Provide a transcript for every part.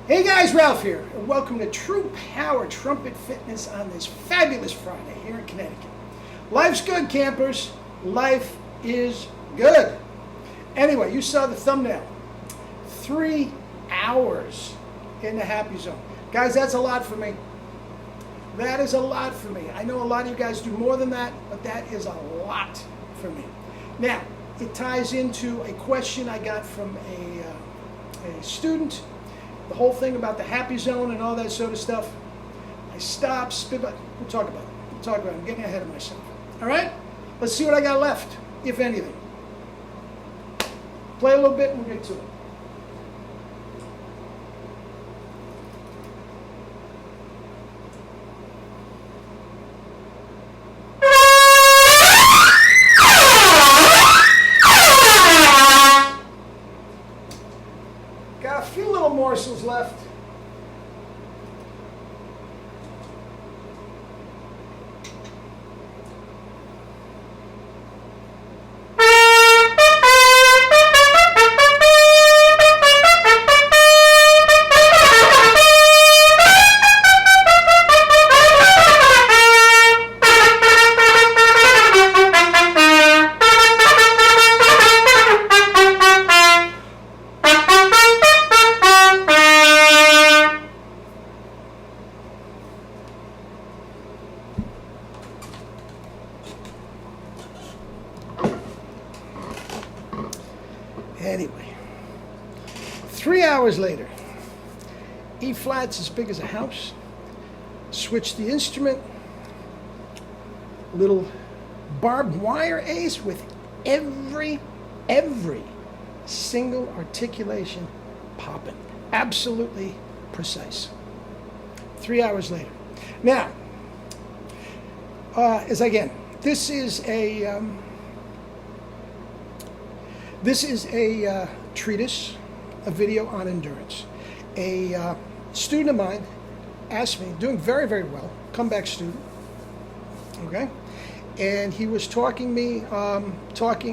Hey guys, Ralph here, and welcome to True Power Trumpet Fitness on this fabulous Friday here in Connecticut. Life's good, campers. Life is good. Anyway, you saw the thumbnail. 3 hours in the happy zone. Guys, that's a lot for me. That is a lot for me. I know a lot of you guys do more than that, but that is a lot for me. Now, it ties into a question I got from a student. The whole thing about the happy zone and all that sort of stuff. I stopped, spit, but we'll talk about it. I'm getting ahead of myself. All right? Let's see what I got left, if anything. Play a little bit and we'll get to it. Got a few little morsels left. Anyway, 3 hours later, E flats as big as a house, switch the instrument, little barbed wire ace with every single articulation popping. Absolutely precise. 3 hours later. Now, this is a treatise, a video on endurance. A student of mine asked me, doing very, very well, comeback student, okay? And he was talking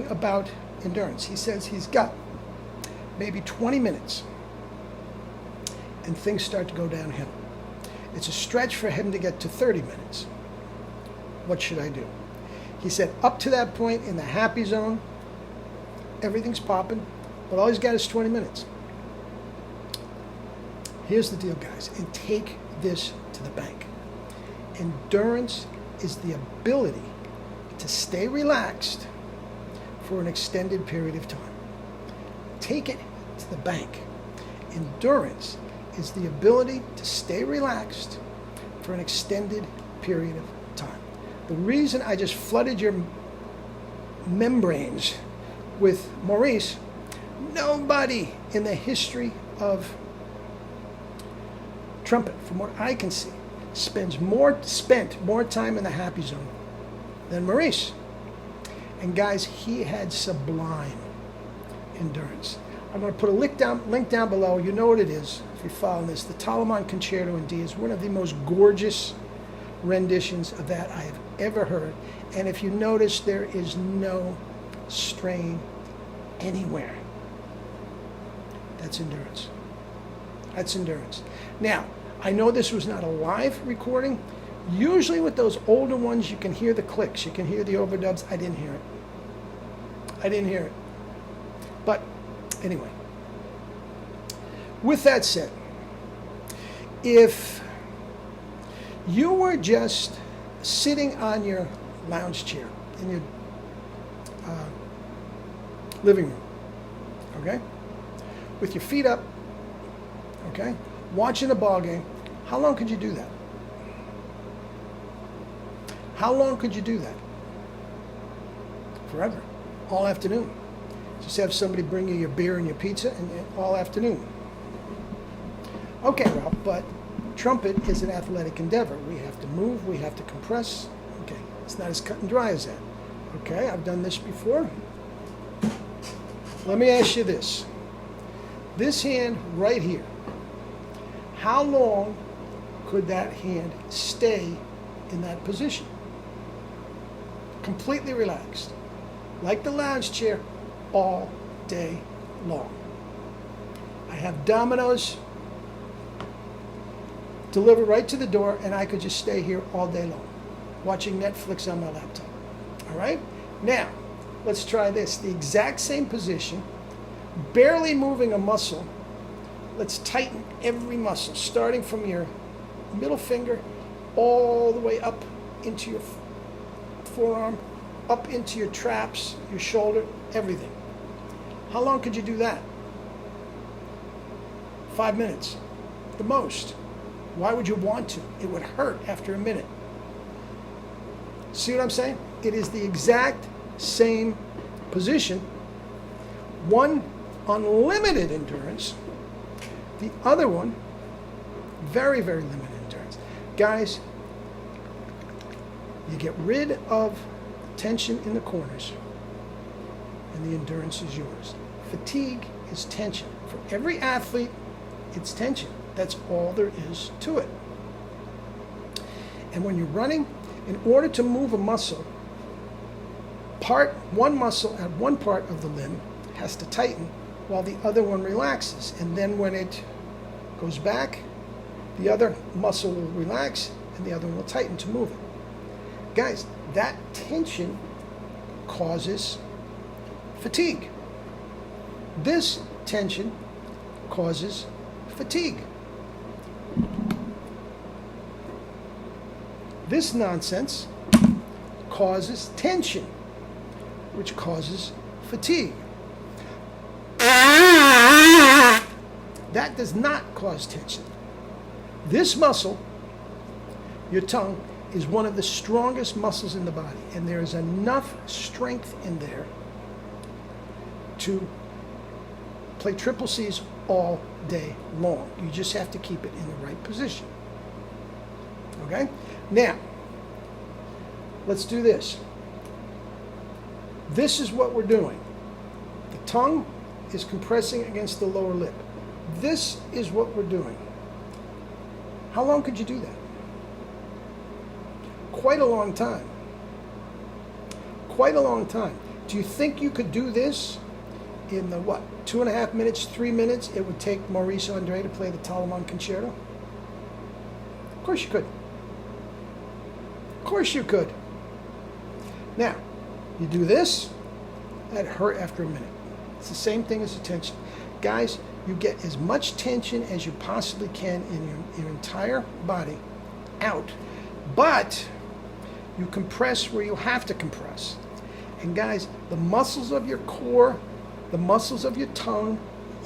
about endurance. He says he's got maybe 20 minutes and things start to go downhill. It's a stretch for him to get to 30 minutes. What should I do? He said up to that point in the happy zone, everything's popping, but all he's got is 20 minutes. Here's the deal, guys, and take this to the bank. Endurance is the ability to stay relaxed for an extended period of time. Take it to the bank. Endurance is the ability to stay relaxed for an extended period of time. The reason I just flooded your membranes with Maurice, nobody in the history of trumpet, from what I can see, spent more time in the happy zone than Maurice. And guys, he had sublime endurance. I'm going to put a link down below. You know what it is if you're following this. The Telemann Concerto in D is one of the most gorgeous renditions of that I have ever heard. And if you notice, there is no strain anywhere. That's endurance. That's endurance. Now, I know this was not a live recording. Usually with those older ones, you can hear the clicks. You can hear the overdubs. I didn't hear it. But anyway, with that said, if you were just sitting on your lounge chair in your living room, okay, with your feet up, okay, watching a ball game, how long could you do that? How long could you do that? Forever. All afternoon. Just have somebody bring you your beer and your pizza and all afternoon. Okay, Ralph, but trumpet is an athletic endeavor. We have to move, we have to compress. Okay, it's not as cut and dry as that. Okay, I've done this before. Let me ask you this. This hand right here, how long could that hand stay in that position? Completely relaxed, like the lounge chair, all day long. I have dominoes delivered right to the door, and I could just stay here all day long, watching Netflix on my laptop. All right? Now, let's try this. The exact same position, barely moving a muscle. Let's tighten every muscle, starting from your middle finger all the way up into your forearm, up into your traps, your shoulder, everything. How long could you do that? 5 minutes, the most. Why would you want to? It would hurt after a minute. See what I'm saying? It is the exact same position. One, unlimited endurance. The other one, very, very limited endurance. Guys, you get rid of tension in the corners, and the endurance is yours. Fatigue is tension. For every athlete, it's tension. That's all there is to it. And when you're running, in order to move a muscle, one muscle at one part of the limb has to tighten while the other one relaxes. And then when it goes back, the other muscle will relax and the other one will tighten to move it. Guys, that tension causes fatigue. This tension causes fatigue. This nonsense causes tension, which causes fatigue. That does not cause tension. This muscle, your tongue, is one of the strongest muscles in the body, and there is enough strength in there to play triple C's all day long. You just have to keep it in the right position. Okay? Now, let's do this. This is what we're doing. The tongue is compressing against the lower lip. This is what we're doing. How long could you do that? Quite a long time. Quite a long time. Do you think you could do this in the, 2.5 minutes, 3 minutes it would take Maurice Andre to play the Telemann Concerto? Of course you could. Of course you could. Now, you do this, that hurt after a minute. It's the same thing as the tension. Guys, you get as much tension as you possibly can in your entire body out, but you compress where you have to compress. And guys, the muscles of your core, the muscles of your tongue,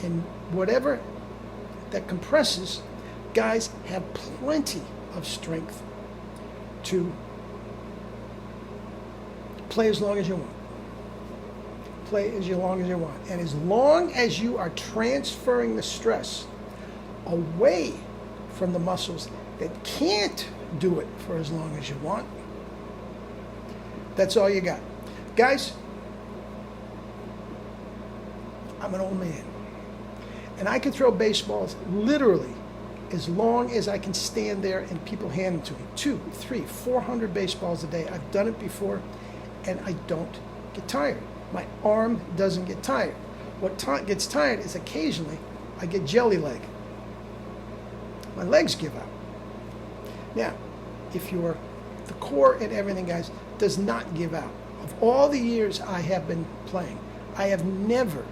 and whatever that compresses, guys, have plenty of strength to play as long as you want. Play as long as you want. And as long as you are transferring the stress away from the muscles that can't do it for as long as you want, that's all you got. Guys, I'm an old man. And I can throw baseballs literally as long as I can stand there and people hand them to me. 200, 300, 400 baseballs a day. I've done it before, and I don't get tired. My arm doesn't get tired. What gets tired is occasionally I get jelly leg. My legs give out. Now, if the core and everything, guys, does not give out. Of all the years I have been playing, I have never,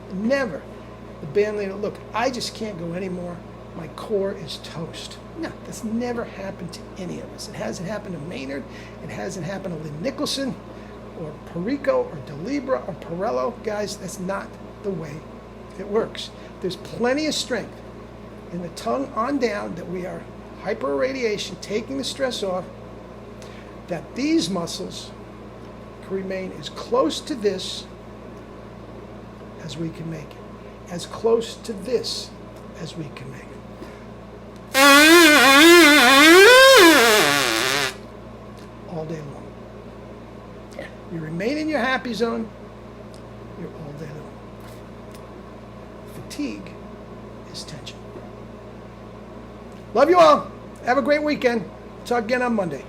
the band leader, look, I just can't go anymore. My core is toast. No, that's never happened to any of us. It hasn't happened to Maynard. It hasn't happened to Lynn Nicholson or Perico or DeLibra or Pirello. Guys, that's not the way it works. There's plenty of strength in the tongue on down that we are hyperradiation, taking the stress off, that these muscles can remain as close to this as we can make it. As close to this as we can make it. All day long. You remain in your happy zone, you're all day long. Fatigue is tension. Love you all. Have a great weekend. Talk again on Monday.